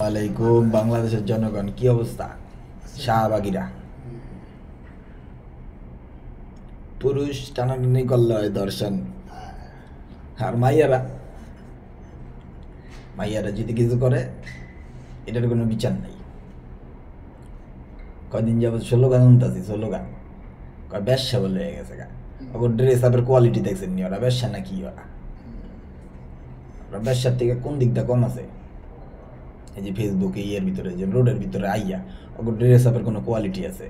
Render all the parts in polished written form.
আলাইকুম বাংলাদেশের জনগণ, কি অবস্থা? শাহবাগীরা পুরুষ টানাটানি করলে হয় দর্শন, আর মাইয়ারা মাইয়ারা যদি কিছু করে এটার কোনো বিচার নাই। কয়দিন যাবত স্লোগান শুনতাছি, স্লোগান কয় ব্যবসা বলে হয়ে গেছে গা। ওর ড্রেস আপের কোয়ালিটি দেখছেন নি? ওরা ব্যবসা না কি? ওরা ব্যবসার থেকে কোন দিকটা কম আছে? এই যে ফেসবুকে ইয়ের ভিতরে, যে রোডের ভিতরে আইয়া ওর ড্রেস আপের কোনো কোয়ালিটি আছে?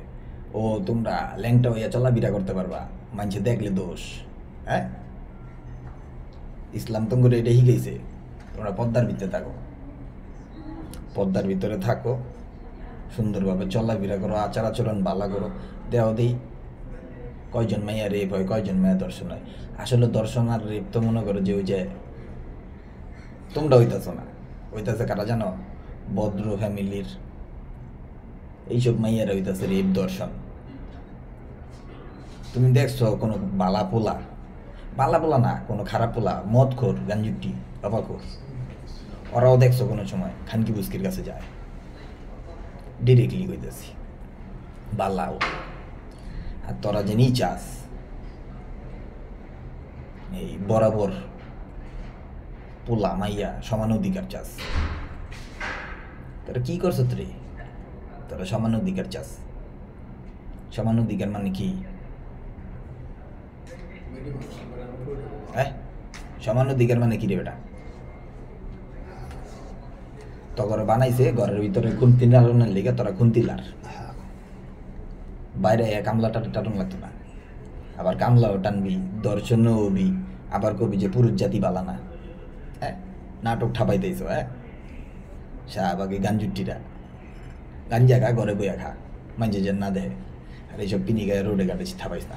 ও তোমরা ল্যাংটা হইয়া চলাফেরা করতে পারবা, মানুষে দেখলে দোষ? হ্যাঁ, ইসলাম তো করে এটা শিখাইছে তোমরা পর্দার ভিতরে থাকো, পর্দার ভিতরে থাকো, সুন্দরভাবে চলাফেরা করো, আচার আচরণ ভালো করো। দেও দেই কয়জন মাইয়া রেপ হয়, কয়জন মাইয়া দর্শন হয়। আসলে দর্শন আর রেপ তো মনে করো যে ওই যে তোমরা হইতাছো না, হইতাছে কারা জানো? ভদ্র ফ্যামিলির এইসব মাইয়ারা হইতাছে রেপ দর্শন। তুমি দেখছো কোনো বালা পোলা, বালা পোলা না, কোনো খারাপ পোলা, মদখোর, গাঞ্জুটি, বাবাখোর, ওরাও দেখছো কোনো সময় খানকি বুস্কির কাছে যায়? ডিরেক্টলি কইতেছি, বালাও। আর তোরা যে চাস এই বরাবর পোলা মাইয়া সমান অধিকার চাস, তোরা কি করছো? তোরা সমান অধিকার চাস। সমান অধিকার মানে কি? হ্যাঁ, সমান অধিকার মানে কি রে বেটা? তো ঘরে বানাইছে, ঘরের ভিতরে খুন্তি লালনের লেগে তোরা খুন্তি লার, বাইরে কামলা টাটন লাগতো না। আবার কামলাও টানবি, দর্শনও হবি, আবার কবি যে পুরুষ জাতি বালানা। হ্যাঁ, নাটক ঠাপাই দিয়েছ। হ্যাঁ, শাহবাগে গাঞ্জুটিরা গাঞ্জা খা, ঘরে বইয়া খা, মাঞ্জে যেন না দেয়। আর এইসব পিনি গায়ে রোডে ঘাটে থাপাইস না।